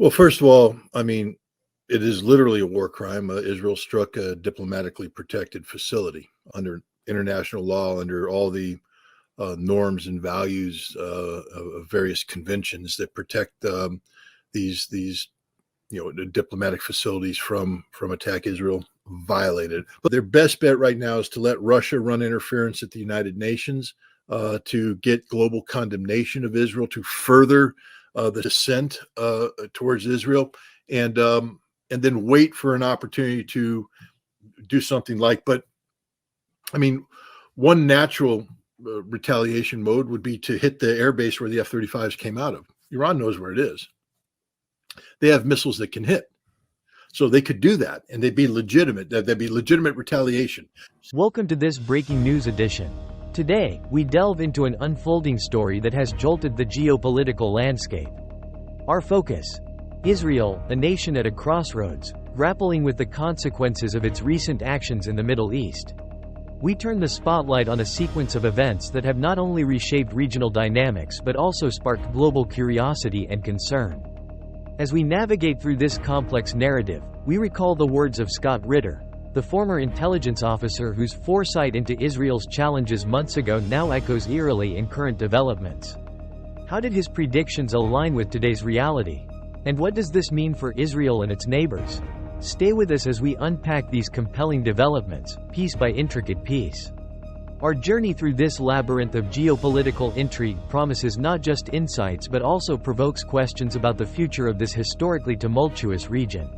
Well, first of all, I mean, it is literally a war crime. Israel struck a diplomatically protected facility under international law, under all the norms and values of various conventions that protect these the diplomatic facilities from attack. Israel violated. But their best bet right now is to let Russia run interference at the United Nations, to get global condemnation of Israel, to further the descent towards Israel, and then wait for an opportunity to do something like. But I mean, one natural retaliation mode would be to hit the airbase where the F-35s came out of. Iran knows where it is. They have missiles that can hit. So they could do that, and they'd be legitimate. That'd be legitimate retaliation. Welcome to this breaking news edition. Today, we delve into an unfolding story that has jolted the geopolitical landscape. Our focus: Israel, a nation at a crossroads, grappling with the consequences of its recent actions in the Middle East. We turn the spotlight on a sequence of events that have not only reshaped regional dynamics but also sparked global curiosity and concern. As we navigate through this complex narrative, we recall the words of Scott Ritter, the former intelligence officer whose foresight into Israel's challenges months ago now echoes eerily in current developments. How did his predictions align with today's reality? And what does this mean for Israel and its neighbors? Stay with us as we unpack these compelling developments, piece by intricate piece. Our journey through this labyrinth of geopolitical intrigue promises not just insights but also provokes questions about the future of this historically tumultuous region.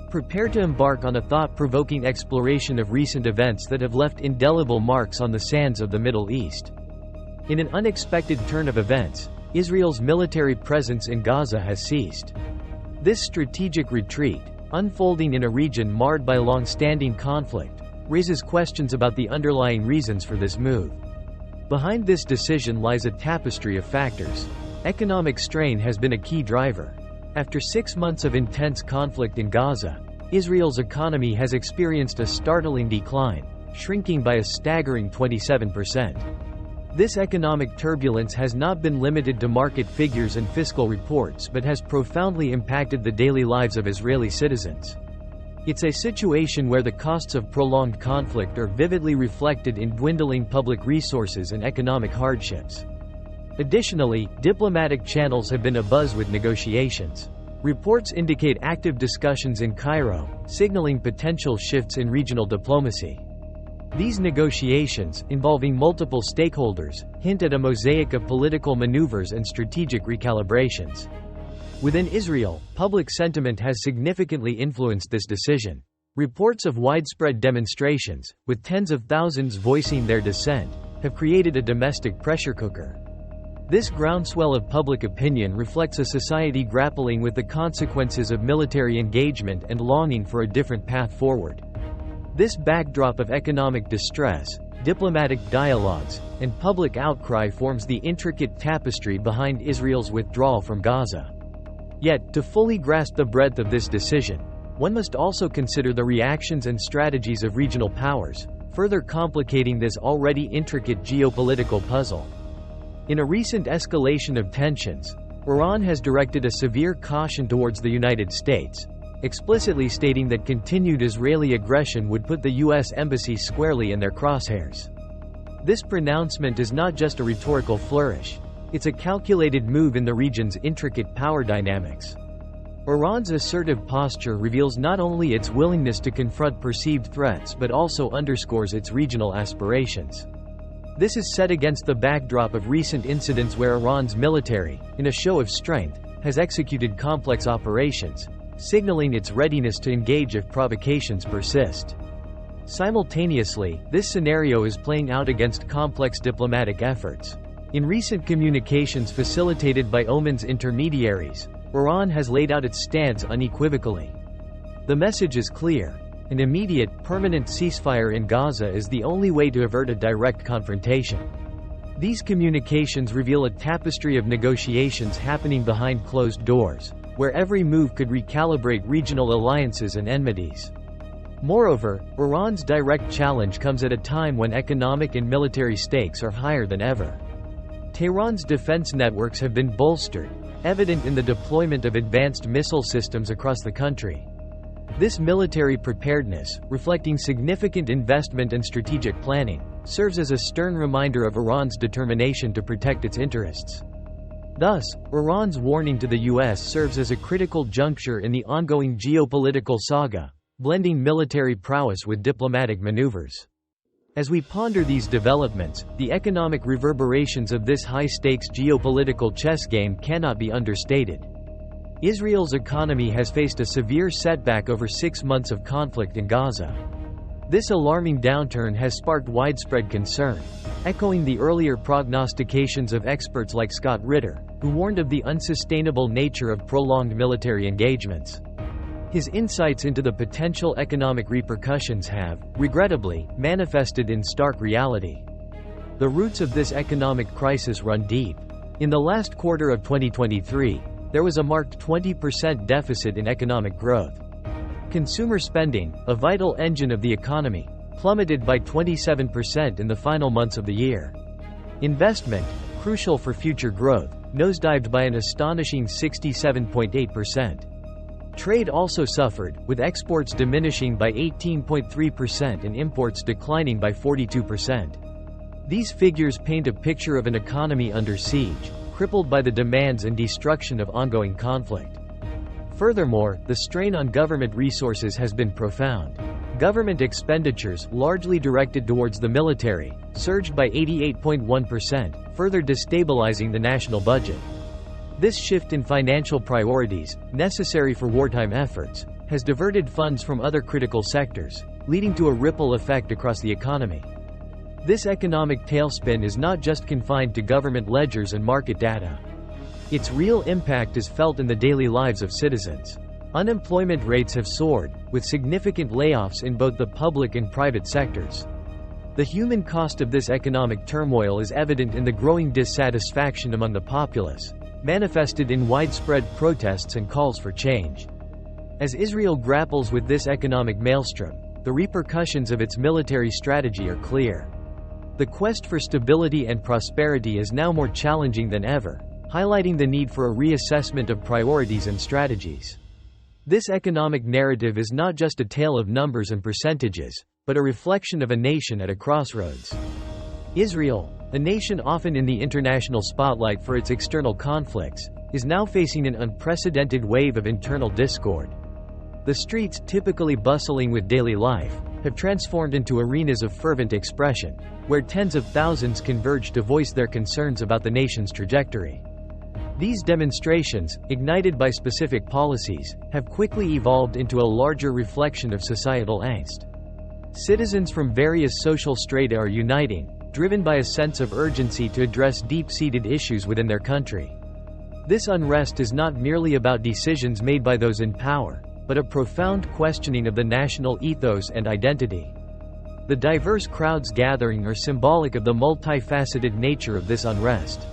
Prepare to embark on a thought-provoking exploration of recent events that have left indelible marks on the sands of the Middle East. In an unexpected turn of events, Israel's military presence in Gaza has ceased. This strategic retreat, unfolding in a region marred by long-standing conflict, raises questions about the underlying reasons for this move. Behind this decision lies a tapestry of factors. Economic strain has been a key driver. After 6 months of intense conflict in Gaza, Israel's economy has experienced a startling decline, shrinking by a staggering 27%. This economic turbulence has not been limited to market figures and fiscal reports but has profoundly impacted the daily lives of Israeli citizens. It's a situation where the costs of prolonged conflict are vividly reflected in dwindling public resources and economic hardships. Additionally, diplomatic channels have been abuzz with negotiations. Reports indicate active discussions in Cairo, signaling potential shifts in regional diplomacy. These negotiations, involving multiple stakeholders, hint at a mosaic of political maneuvers and strategic recalibrations. Within Israel, public sentiment has significantly influenced this decision. Reports of widespread demonstrations, with tens of thousands voicing their dissent, have created a domestic pressure cooker. This groundswell of public opinion reflects a society grappling with the consequences of military engagement and longing for a different path forward. This backdrop of economic distress, diplomatic dialogues, and public outcry forms the intricate tapestry behind Israel's withdrawal from Gaza. Yet, to fully grasp the breadth of this decision, one must also consider the reactions and strategies of regional powers, further complicating this already intricate geopolitical puzzle. In a recent escalation of tensions, Iran has directed a severe caution towards the United States, explicitly stating that continued Israeli aggression would put the U.S. Embassy squarely in their crosshairs. This pronouncement is not just a rhetorical flourish. It's a calculated move in the region's intricate power dynamics. Iran's assertive posture reveals not only its willingness to confront perceived threats but also underscores its regional aspirations. This is set against the backdrop of recent incidents where Iran's military, in a show of strength, has executed complex operations, signaling its readiness to engage if provocations persist. Simultaneously, this scenario is playing out against complex diplomatic efforts. In recent communications facilitated by Oman's intermediaries, Iran has laid out its stance unequivocally. The message is clear: an immediate, permanent ceasefire in Gaza is the only way to avert a direct confrontation. These communications reveal a tapestry of negotiations happening behind closed doors, where every move could recalibrate regional alliances and enmities. Moreover, Iran's direct challenge comes at a time when economic and military stakes are higher than ever. Tehran's defense networks have been bolstered, evident in the deployment of advanced missile systems across the country. This military preparedness, reflecting significant investment and strategic planning, serves as a stern reminder of Iran's determination to protect its interests. Thus, Iran's warning to the U.S. serves as a critical juncture in the ongoing geopolitical saga, blending military prowess with diplomatic maneuvers. As we ponder these developments, the economic reverberations of this high-stakes geopolitical chess game cannot be understated. Israel's economy has faced a severe setback over 6 months of conflict in Gaza. This alarming downturn has sparked widespread concern, echoing the earlier prognostications of experts like Scott Ritter, who warned of the unsustainable nature of prolonged military engagements. His insights into the potential economic repercussions have, regrettably, manifested in stark reality. The roots of this economic crisis run deep. In the last quarter of 2023, there was a marked 20% deficit in economic growth. Consumer spending, a vital engine of the economy, plummeted by 27% in the final months of the year. Investment, crucial for future growth, nosedived by an astonishing 67.8%. Trade also suffered, with exports diminishing by 18.3% and imports declining by 42%. These figures paint a picture of an economy under siege, crippled by the demands and destruction of ongoing conflict. Furthermore, the strain on government resources has been profound. Government expenditures, largely directed towards the military, surged by 88.1%, further destabilizing the national budget. This shift in financial priorities, necessary for wartime efforts, has diverted funds from other critical sectors, leading to a ripple effect across the economy. This economic tailspin is not just confined to government ledgers and market data. Its real impact is felt in the daily lives of citizens. Unemployment rates have soared, with significant layoffs in both the public and private sectors. The human cost of this economic turmoil is evident in the growing dissatisfaction among the populace, manifested in widespread protests and calls for change. As Israel grapples with this economic maelstrom, the repercussions of its military strategy are clear. The quest for stability and prosperity is now more challenging than ever, highlighting the need for a reassessment of priorities and strategies. This economic narrative is not just a tale of numbers and percentages, but a reflection of a nation at a crossroads. Israel, a nation often in the international spotlight for its external conflicts, is now facing an unprecedented wave of internal discord. The streets, typically bustling with daily life, have transformed into arenas of fervent expression, where tens of thousands converge to voice their concerns about the nation's trajectory. These demonstrations, ignited by specific policies, have quickly evolved into a larger reflection of societal angst. Citizens from various social strata are uniting, driven by a sense of urgency to address deep-seated issues within their country. This unrest is not merely about decisions made by those in power, but a profound questioning of the national ethos and identity. The diverse crowds gathering are symbolic of the multifaceted nature of this unrest.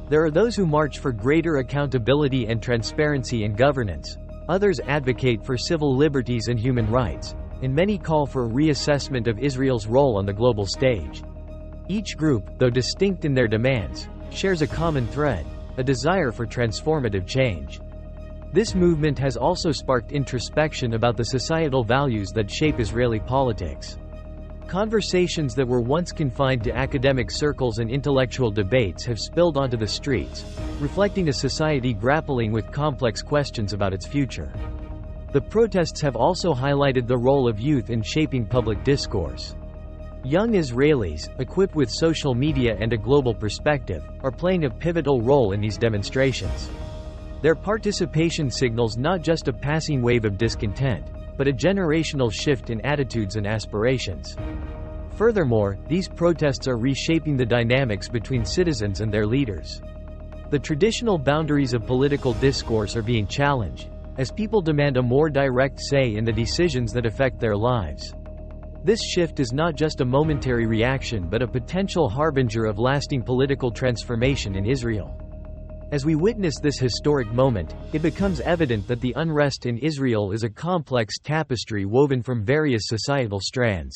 There are those who march for greater accountability and transparency in governance, others advocate for civil liberties and human rights, and many call for a reassessment of Israel's role on the global stage. Each group, though distinct in their demands, shares a common thread: a desire for transformative change. This movement has also sparked introspection about the societal values that shape Israeli politics. Conversations that were once confined to academic circles and intellectual debates have spilled onto the streets, reflecting a society grappling with complex questions about its future. The protests have also highlighted the role of youth in shaping public discourse. Young Israelis, equipped with social media and a global perspective, are playing a pivotal role in these demonstrations. Their participation signals not just a passing wave of discontent, but a generational shift in attitudes and aspirations. Furthermore, these protests are reshaping the dynamics between citizens and their leaders. The traditional boundaries of political discourse are being challenged, as people demand a more direct say in the decisions that affect their lives. This shift is not just a momentary reaction but a potential harbinger of lasting political transformation in Israel. As we witness this historic moment, it becomes evident that the unrest in Israel is a complex tapestry woven from various societal strands.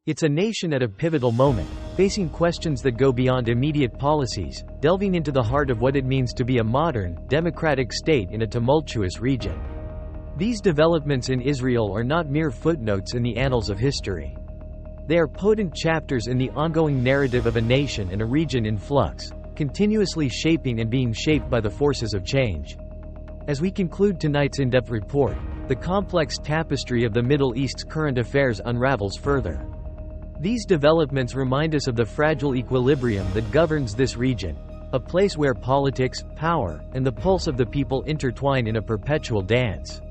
It's a nation at a pivotal moment, facing questions that go beyond immediate policies, delving into the heart of what it means to be a modern, democratic state in a tumultuous region. These developments in Israel are not mere footnotes in the annals of history. They are potent chapters in the ongoing narrative of a nation and a region in flux, continuously shaping and being shaped by the forces of change. As we conclude tonight's in-depth report, the complex tapestry of the Middle East's current affairs unravels further. These developments remind us of the fragile equilibrium that governs this region, a place where politics, power, and the pulse of the people intertwine in a perpetual dance.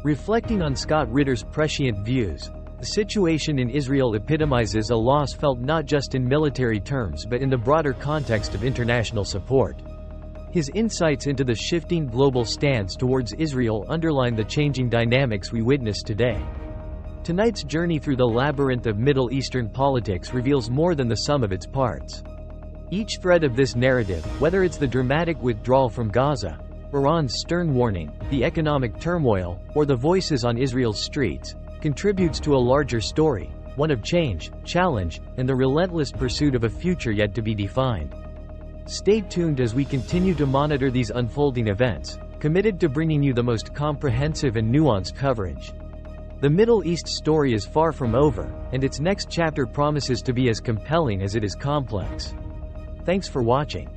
Reflecting on Scott Ritter's prescient views, the situation in Israel epitomizes a loss felt not just in military terms but in the broader context of international support. His insights into the shifting global stance towards Israel underline the changing dynamics we witness today. Tonight's journey through the labyrinth of Middle Eastern politics reveals more than the sum of its parts. Each thread of this narrative, whether it's the dramatic withdrawal from Gaza, Iran's stern warning, the economic turmoil, or the voices on Israel's streets, contributes to a larger story, one of change, challenge, and the relentless pursuit of a future yet to be defined. Stay tuned as we continue to monitor these unfolding events, committed to bringing you the most comprehensive and nuanced coverage. The Middle East story is far from over, and its next chapter promises to be as compelling as it is complex. Thanks for watching.